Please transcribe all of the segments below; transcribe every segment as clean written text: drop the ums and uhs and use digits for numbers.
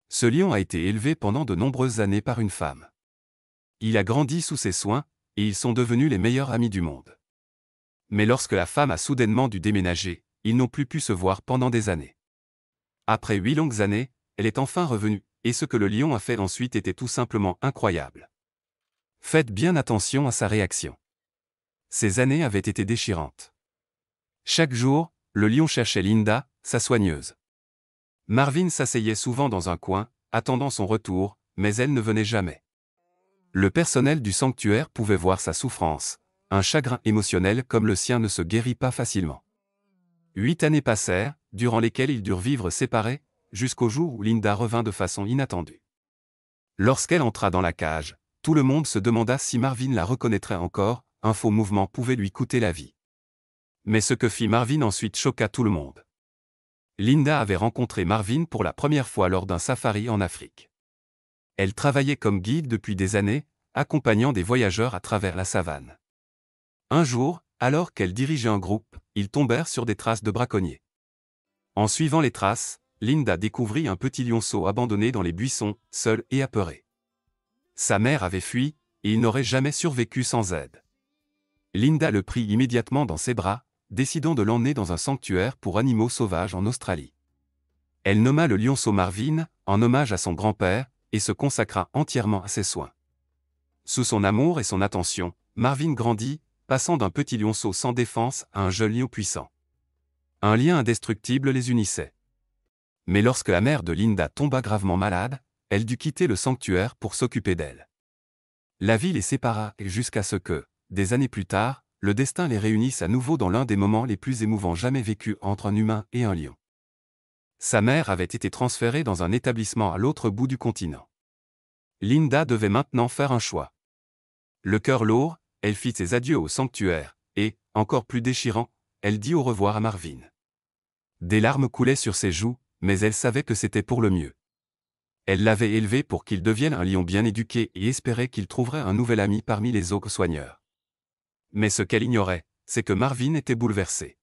Ce lion a été élevé pendant de nombreuses années par une femme. Il a grandi sous ses soins, et ils sont devenus les meilleurs amis du monde. Mais lorsque la femme a soudainement dû déménager, ils n'ont plus pu se voir pendant des années. Après 8 longues années, elle est enfin revenue, et ce que le lion a fait ensuite était tout simplement incroyable. Faites bien attention à sa réaction. Ces années avaient été déchirantes. Chaque jour, le lion cherchait Linda, sa soigneuse. Marvin s'asseyait souvent dans un coin, attendant son retour, mais elle ne venait jamais. Le personnel du sanctuaire pouvait voir sa souffrance, un chagrin émotionnel comme le sien ne se guérit pas facilement. 8 années passèrent, durant lesquelles ils durent vivre séparés, jusqu'au jour où Linda revint de façon inattendue. Lorsqu'elle entra dans la cage, tout le monde se demanda si Marvin la reconnaîtrait encore, un faux mouvement pouvait lui coûter la vie. Mais ce que fit Marvin ensuite choqua tout le monde. Linda avait rencontré Marvin pour la première fois lors d'un safari en Afrique. Elle travaillait comme guide depuis des années, accompagnant des voyageurs à travers la savane. Un jour, alors qu'elle dirigeait un groupe, ils tombèrent sur des traces de braconniers. En suivant les traces, Linda découvrit un petit lionceau abandonné dans les buissons, seul et apeuré. Sa mère avait fui, et il n'aurait jamais survécu sans aide. Linda le prit immédiatement dans ses bras, décidant de l'emmener dans un sanctuaire pour animaux sauvages en Australie. Elle nomma le lionceau Marvin, en hommage à son grand-père, et se consacra entièrement à ses soins. Sous son amour et son attention, Marvin grandit, passant d'un petit lionceau sans défense à un jeune lion puissant. Un lien indestructible les unissait. Mais lorsque la mère de Linda tomba gravement malade, elle dut quitter le sanctuaire pour s'occuper d'elle. La vie les sépara jusqu'à ce que, des années plus tard, le destin les réunisse à nouveau dans l'un des moments les plus émouvants jamais vécus entre un humain et un lion. Sa mère avait été transférée dans un établissement à l'autre bout du continent. Linda devait maintenant faire un choix. Le cœur lourd, elle fit ses adieux au sanctuaire, et, encore plus déchirant, elle dit au revoir à Marvin. Des larmes coulaient sur ses joues, mais elle savait que c'était pour le mieux. Elle l'avait élevé pour qu'il devienne un lion bien éduqué et espérait qu'il trouverait un nouvel ami parmi les autres soigneurs. Mais ce qu'elle ignorait, c'est que Marvin était bouleversé.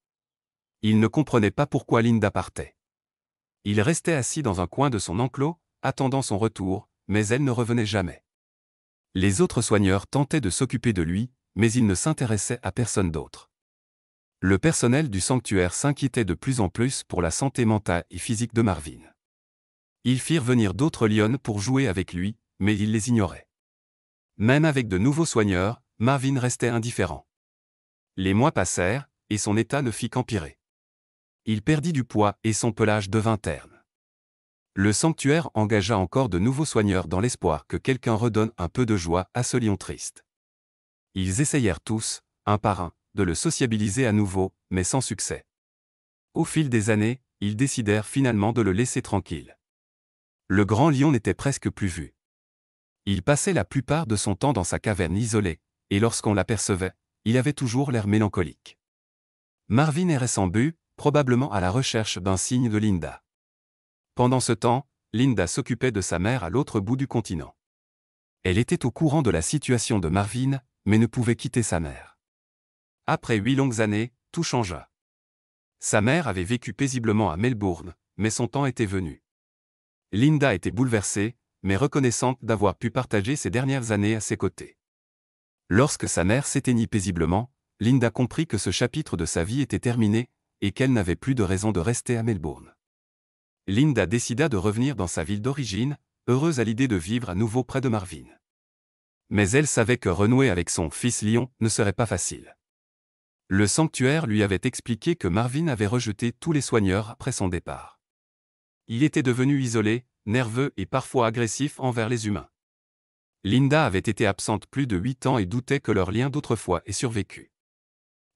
Il ne comprenait pas pourquoi Linda partait. Il restait assis dans un coin de son enclos, attendant son retour, mais elle ne revenait jamais. Les autres soigneurs tentaient de s'occuper de lui, mais ils ne s'intéressaient à personne d'autre. Le personnel du sanctuaire s'inquiétait de plus en plus pour la santé mentale et physique de Marvin. Ils firent venir d'autres lionnes pour jouer avec lui, mais il les ignorait. Même avec de nouveaux soigneurs, Marvin restait indifférent. Les mois passèrent, et son état ne fit qu'empirer. Il perdit du poids et son pelage devint terne. Le sanctuaire engagea encore de nouveaux soigneurs dans l'espoir que quelqu'un redonne un peu de joie à ce lion triste. Ils essayèrent tous, un par un, de le sociabiliser à nouveau, mais sans succès. Au fil des années, ils décidèrent finalement de le laisser tranquille. Le grand lion n'était presque plus vu. Il passait la plupart de son temps dans sa caverne isolée, et lorsqu'on l'apercevait, il avait toujours l'air mélancolique. Marvin errait sans but, probablement à la recherche d'un signe de Linda. Pendant ce temps, Linda s'occupait de sa mère à l'autre bout du continent. Elle était au courant de la situation de Marvin, mais ne pouvait quitter sa mère. Après 8 longues années, tout changea. Sa mère avait vécu paisiblement à Melbourne, mais son temps était venu. Linda était bouleversée, mais reconnaissante d'avoir pu partager ces dernières années à ses côtés. Lorsque sa mère s'éteignit paisiblement, Linda comprit que ce chapitre de sa vie était terminé, et qu'elle n'avait plus de raison de rester à Melbourne. Linda décida de revenir dans sa ville d'origine, heureuse à l'idée de vivre à nouveau près de Marvin. Mais elle savait que renouer avec son fils lion ne serait pas facile. Le sanctuaire lui avait expliqué que Marvin avait rejeté tous les soigneurs après son départ. Il était devenu isolé, nerveux et parfois agressif envers les humains. Linda avait été absente plus de 8 ans et doutait que leur lien d'autrefois ait survécu.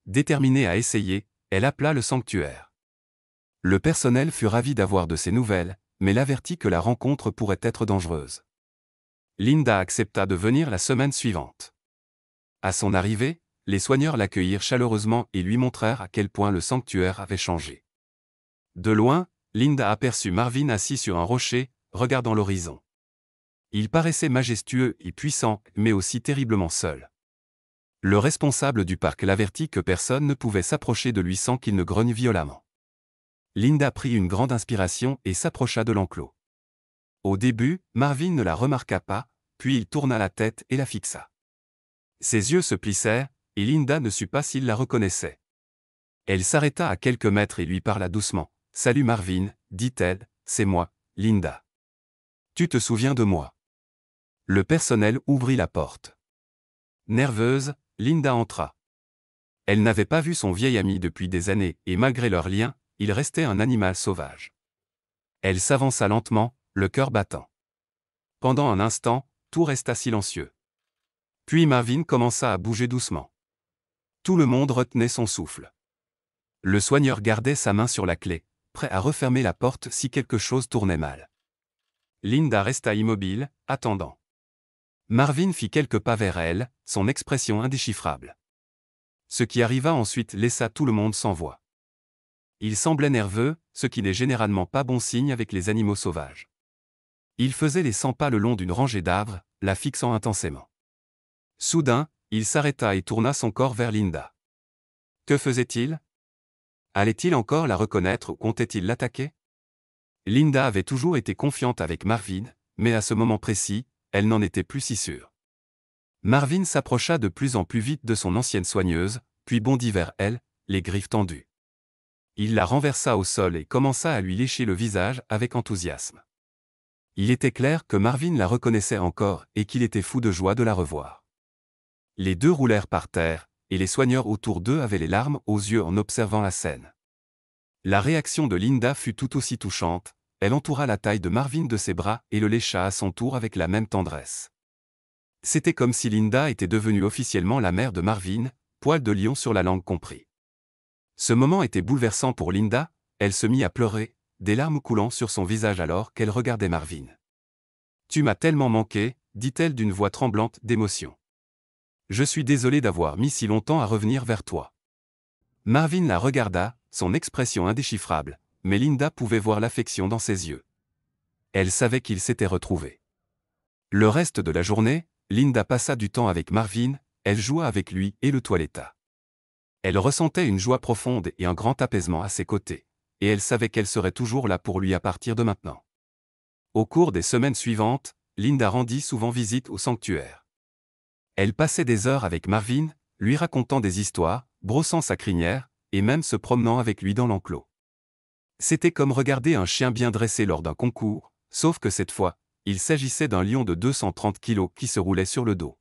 Déterminée à essayer, elle appela le sanctuaire. Le personnel fut ravi d'avoir de ses nouvelles, mais l'avertit que la rencontre pourrait être dangereuse. Linda accepta de venir la semaine suivante. À son arrivée, les soigneurs l'accueillirent chaleureusement et lui montrèrent à quel point le sanctuaire avait changé. De loin, Linda aperçut Marvin assis sur un rocher, regardant l'horizon. Il paraissait majestueux et puissant, mais aussi terriblement seul. Le responsable du parc l'avertit que personne ne pouvait s'approcher de lui sans qu'il ne grogne violemment. Linda prit une grande inspiration et s'approcha de l'enclos. Au début, Marvin ne la remarqua pas, puis il tourna la tête et la fixa. Ses yeux se plissèrent, et Linda ne sut pas s'il la reconnaissait. Elle s'arrêta à quelques mètres et lui parla doucement. « Salut Marvin, dit-elle, c'est moi, Linda. Tu te souviens de moi ?» Le personnel ouvrit la porte. Nerveuse, Linda entra. Elle n'avait pas vu son vieil ami depuis des années et malgré leur lien, il restait un animal sauvage. Elle s'avança lentement, le cœur battant. Pendant un instant, tout resta silencieux. Puis Marvin commença à bouger doucement. Tout le monde retenait son souffle. Le soigneur gardait sa main sur la clé, prêt à refermer la porte si quelque chose tournait mal. Linda resta immobile, attendant. Marvin fit quelques pas vers elle, son expression indéchiffrable. Ce qui arriva ensuite laissa tout le monde sans voix. Il semblait nerveux, ce qui n'est généralement pas bon signe avec les animaux sauvages. Il faisait les 100 pas le long d'une rangée d'arbres, la fixant intensément. Soudain, il s'arrêta et tourna son corps vers Linda. Que faisait-il? Allait-il encore la reconnaître ou comptait-il l'attaquer? Linda avait toujours été confiante avec Marvin, mais à ce moment précis, elle n'en était plus si sûre. Marvin s'approcha de plus en plus vite de son ancienne soigneuse, puis bondit vers elle, les griffes tendues. Il la renversa au sol et commença à lui lécher le visage avec enthousiasme. Il était clair que Marvin la reconnaissait encore et qu'il était fou de joie de la revoir. Les deux roulèrent par terre, et les soigneurs autour d'eux avaient les larmes aux yeux en observant la scène. La réaction de Linda fut tout aussi touchante, elle entoura la taille de Marvin de ses bras et le lécha à son tour avec la même tendresse. C'était comme si Linda était devenue officiellement la mère de Marvin, poil de lion sur la langue compris. Ce moment était bouleversant pour Linda, elle se mit à pleurer, des larmes coulant sur son visage alors qu'elle regardait Marvin. « Tu m'as tellement manqué, dit-elle d'une voix tremblante d'émotion. Je suis désolée d'avoir mis si longtemps à revenir vers toi. » Marvin la regarda, son expression indéchiffrable, mais Linda pouvait voir l'affection dans ses yeux. Elle savait qu'ils s'étaient retrouvés. Le reste de la journée, Linda passa du temps avec Marvin, elle joua avec lui et le toiletta. Elle ressentait une joie profonde et un grand apaisement à ses côtés, et elle savait qu'elle serait toujours là pour lui à partir de maintenant. Au cours des semaines suivantes, Linda rendit souvent visite au sanctuaire. Elle passait des heures avec Marvin, lui racontant des histoires, brossant sa crinière, et même se promenant avec lui dans l'enclos. C'était comme regarder un chien bien dressé lors d'un concours, sauf que cette fois, il s'agissait d'un lion de 230 kilos qui se roulait sur le dos.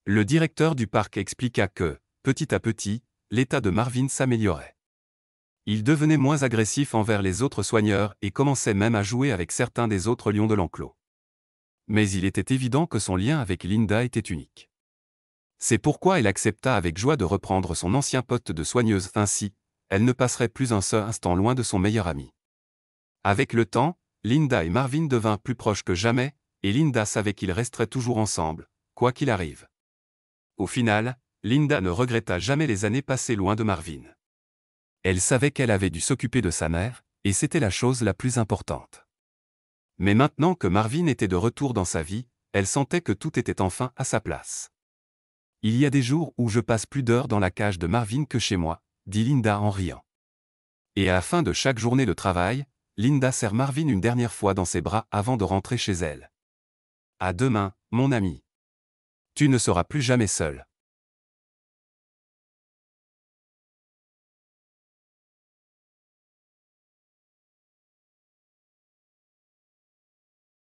Le directeur du parc expliqua que, petit à petit, l'état de Marvin s'améliorait. Il devenait moins agressif envers les autres soigneurs et commençait même à jouer avec certains des autres lions de l'enclos. Mais il était évident que son lien avec Linda était unique. C'est pourquoi elle accepta avec joie de reprendre son ancien poste de soigneuse ainsi, elle ne passerait plus un seul instant loin de son meilleur ami. Avec le temps, Linda et Marvin devinrent plus proches que jamais, et Linda savait qu'ils resteraient toujours ensemble, quoi qu'il arrive. Au final, Linda ne regretta jamais les années passées loin de Marvin. Elle savait qu'elle avait dû s'occuper de sa mère, et c'était la chose la plus importante. Mais maintenant que Marvin était de retour dans sa vie, elle sentait que tout était enfin à sa place. Il y a des jours où je passe plus d'heures dans la cage de Marvin que chez moi, dit Linda en riant. Et à la fin de chaque journée de travail, Linda serre Marvin une dernière fois dans ses bras avant de rentrer chez elle. À demain, mon ami. Tu ne seras plus jamais seul.